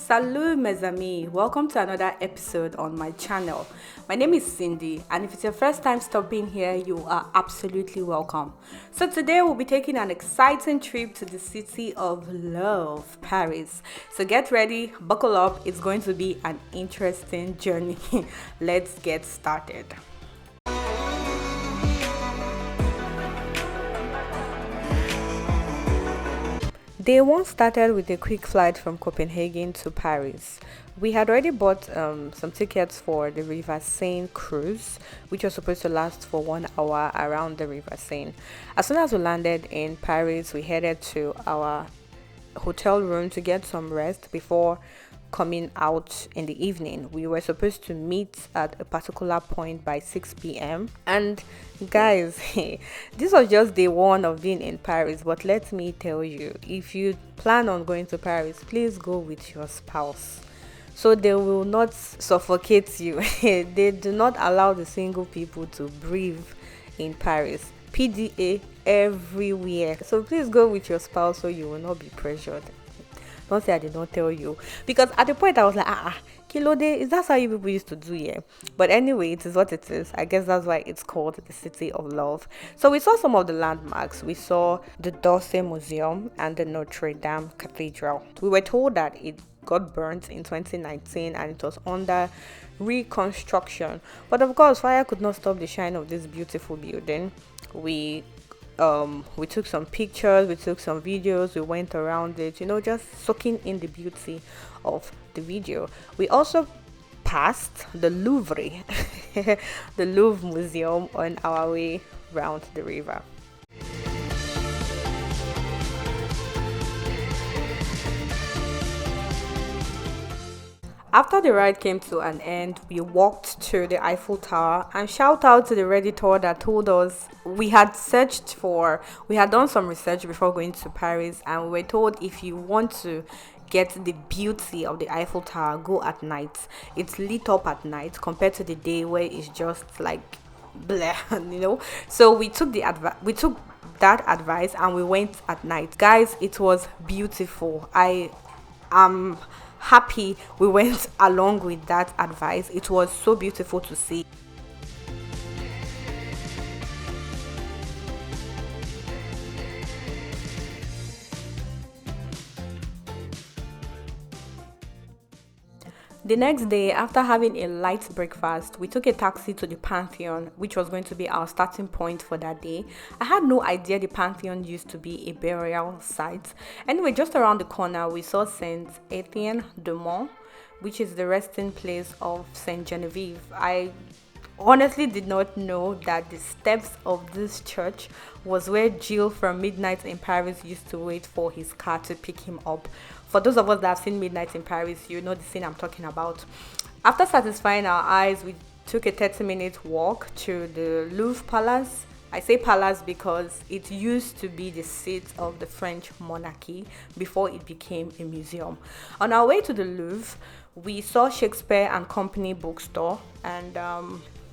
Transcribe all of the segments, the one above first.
Salut mes amis, welcome to another episode on my channel. My name is Cindy, and if it's your first time stopping here, you are absolutely welcome. So today we'll be taking an exciting trip to the city of love, Paris. So get ready, buckle up, it's going to be an interesting journey. Let's get started. Day one started with a quick flight from Copenhagen to Paris. We had already bought some tickets for the River Seine cruise, which was supposed to last for 1 hour around the River Seine. As soon as we landed in Paris, we headed to our hotel room to get some rest before coming out in the evening. We were supposed to meet at a particular point by 6 p.m. And guys, this was just day one of being in Paris, but let me tell you, if you plan on going to Paris, please go with your spouse so they will not suffocate you. They do not allow the single people to breathe in Paris. PDA everywhere. So please go with your spouse so you will not be pressured. Don't say I did not tell you, because at the point I was like, kilo day, is that how you people used to do? Yeah, but anyway, it is what it is. I guess that's why it's called the city of love. So we saw some of the landmarks. We saw the d'Orsay Museum and the Notre Dame Cathedral. We were told that it got burnt in 2019 and it was under reconstruction, but of course fire could not stop the shine of this beautiful building. We took some pictures, we took some videos, we went around it, just soaking in the beauty of the video. We also passed the Louvre, the Louvre Museum, on our way round the river. After the ride came to an end, we walked to the Eiffel Tower, and shout out to the Redditor that told us we had done some research before going to Paris, and we were told if you want to get the beauty of the Eiffel Tower, go at night. It's lit up at night compared to the day where it's just like bleh, So we took that advice and we went at night. Guys, it was beautiful. I am happy we went along with that advice. It was so beautiful to see. The next day, after having a light breakfast, we took a taxi to the Pantheon, which was going to be our starting point for that day. I had no idea the Pantheon used to be a burial site. Anyway, just around the corner, we saw Saint Etienne de Mont, which is the resting place of Saint Genevieve. I honestly did not know that the steps of this church was where Jill from Midnight in Paris used to wait for his car to pick him up. For those of us that have seen Midnight in Paris, you know the scene I'm talking about. After satisfying our eyes, we took a 30-minute walk to the Louvre Palace. I say palace because it used to be the seat of the French monarchy before it became a museum. On our way to the Louvre, we saw Shakespeare and Company bookstore, and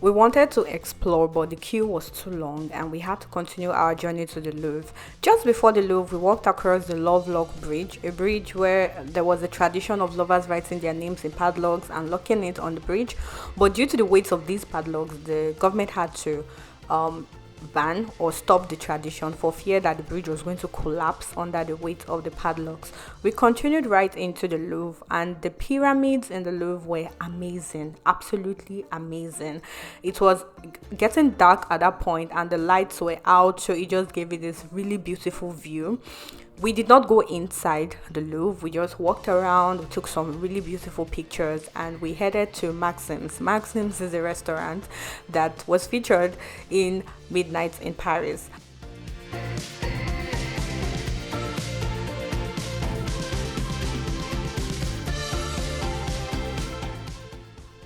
we wanted to explore, but the queue was too long and we had to continue our journey to the Louvre. Just before the Louvre, we walked across the Lovelock Bridge, a bridge where there was a tradition of lovers writing their names in padlocks and locking it on the bridge. But due to the weight of these padlocks, the government had to ban or stop the tradition for fear that the bridge was going to collapse under the weight of the padlocks. We continued right into the Louvre, and the pyramids in the Louvre were amazing, absolutely amazing. It was getting dark at that point and the lights were out, so it just gave it this really beautiful view. We did not go inside the Louvre, we just walked around, we took some really beautiful pictures, and we headed to Maxim's. Maxim's is a restaurant that was featured in Midnight in Paris.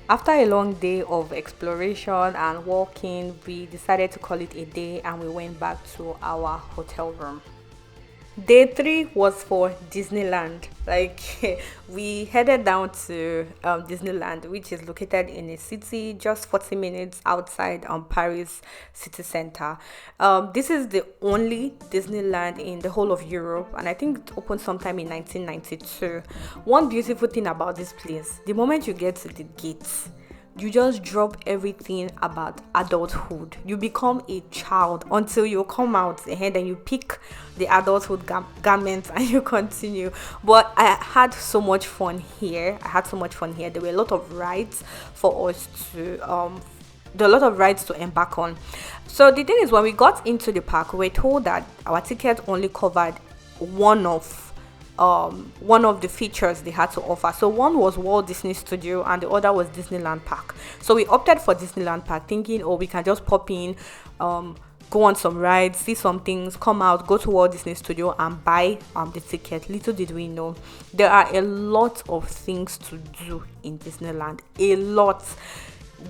After a long day of exploration and walking, we decided to call it a day and we went back to our hotel room. Day 3 was for Disneyland. Like we headed down to Disneyland, which is located in a city just 40 minutes outside Paris city center. This is the only Disneyland in the whole of Europe, and I think it opened sometime in 1992. One beautiful thing about this place, the moment you get to the gates, you just drop everything about adulthood. You become a child until you come out and then you pick the adulthood garments and you continue. But I had so much fun here. There were a lot of rides for us to there are a lot of rides to embark on. So the thing is, when we got into the park, we were told that our ticket only covered one of the features they had to offer. So one was Walt Disney Studio and the other was Disneyland Park. So we opted for Disneyland Park, thinking, oh, we can just pop in, go on some rides, see some things, come out, go to Walt Disney Studio and buy the ticket. Little did we know, there are a lot of things to do in Disneyland. A lot.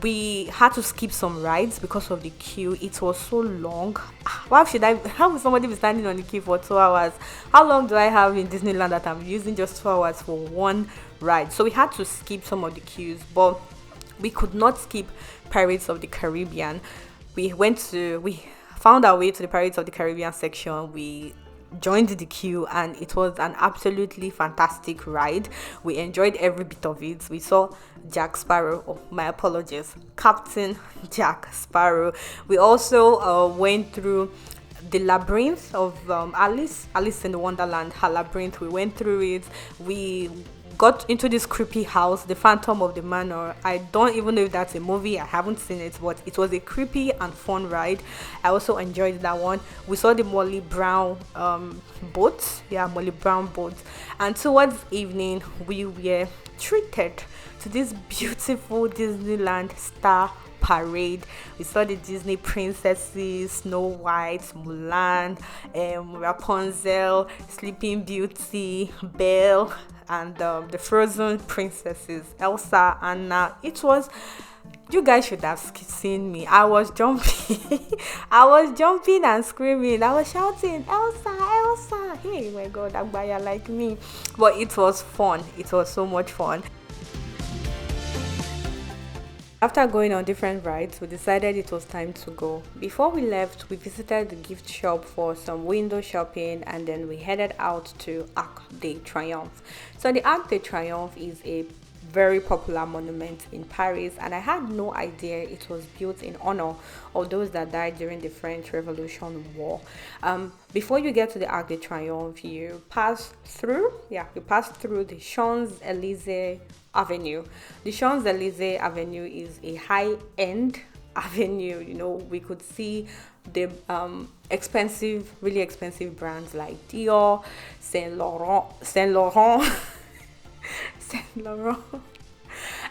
We had to skip some rides because of the queue. It was so long. How would somebody be standing on the queue for 2 hours? How long do I have in Disneyland that I'm using just 2 hours for one ride? So we had to skip some of the queues, but we could not skip Pirates of the Caribbean. We found our way to the Pirates of the Caribbean section. We joined the queue and it was an absolutely fantastic ride. We enjoyed every bit of it. We saw Jack Sparrow, my apologies, Captain Jack Sparrow. We also went through the labyrinth of Alice in the Wonderland, her labyrinth. We went through it. We got into this creepy house, the Phantom of the Manor. I don't even know if that's a movie. I haven't seen it, but it was a creepy and fun ride. I also enjoyed that one. We saw the Molly Brown boat. Yeah, Molly Brown boat. And towards evening, we were treated to this beautiful Disneyland Star Parade. We saw the Disney princesses, Snow White, Mulan, Rapunzel, Sleeping Beauty, Belle, and the Frozen princesses, Elsa, Anna. It was, you guys should have seen me. I was jumping. I was jumping and screaming. I was shouting, Elsa, Elsa. Hey, my God, Agbaya like me. But it was fun. It was so much fun. After going on different rides, we decided it was time to go. Before we left, we visited the gift shop for some window shopping and then we headed out to Arc de Triomphe. So the Arc de Triomphe is a very popular monument in Paris, and I had no idea it was built in honor of those that died during the French Revolution War. Before you get to the Arc de Triomphe, you pass through the Champs-Élysées Avenue. The Champs-Élysées Avenue is a high-end avenue. You know, we could see the really expensive brands like Dior, Saint Laurent Saint Laurent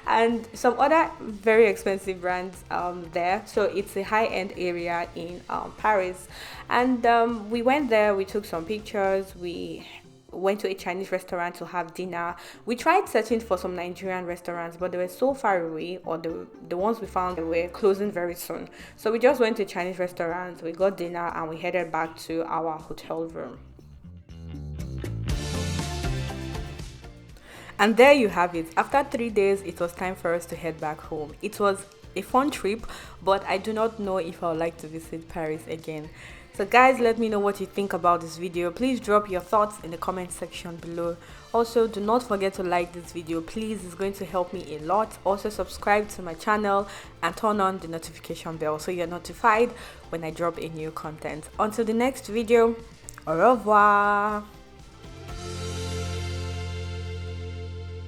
and some other very expensive brands there. So it's a high-end area in Paris, and we went there. We took some pictures. We went to a Chinese restaurant to have dinner. We tried searching for some Nigerian restaurants, but they were so far away, or the ones we found were closing very soon. So we just went to a Chinese restaurant, we got dinner, and we headed back to our hotel room. And there you have it. After 3 days, it was time for us to head back home. It was a fun trip, but I do not know if I would like to visit Paris again. So guys, let me know what you think about this video. Please drop your thoughts in the comment section below. Also, do not forget to like this video, please. It's going to help me a lot. Also, subscribe to my channel and turn on the notification bell so you're notified when I drop a new content. Until the next video, au revoir.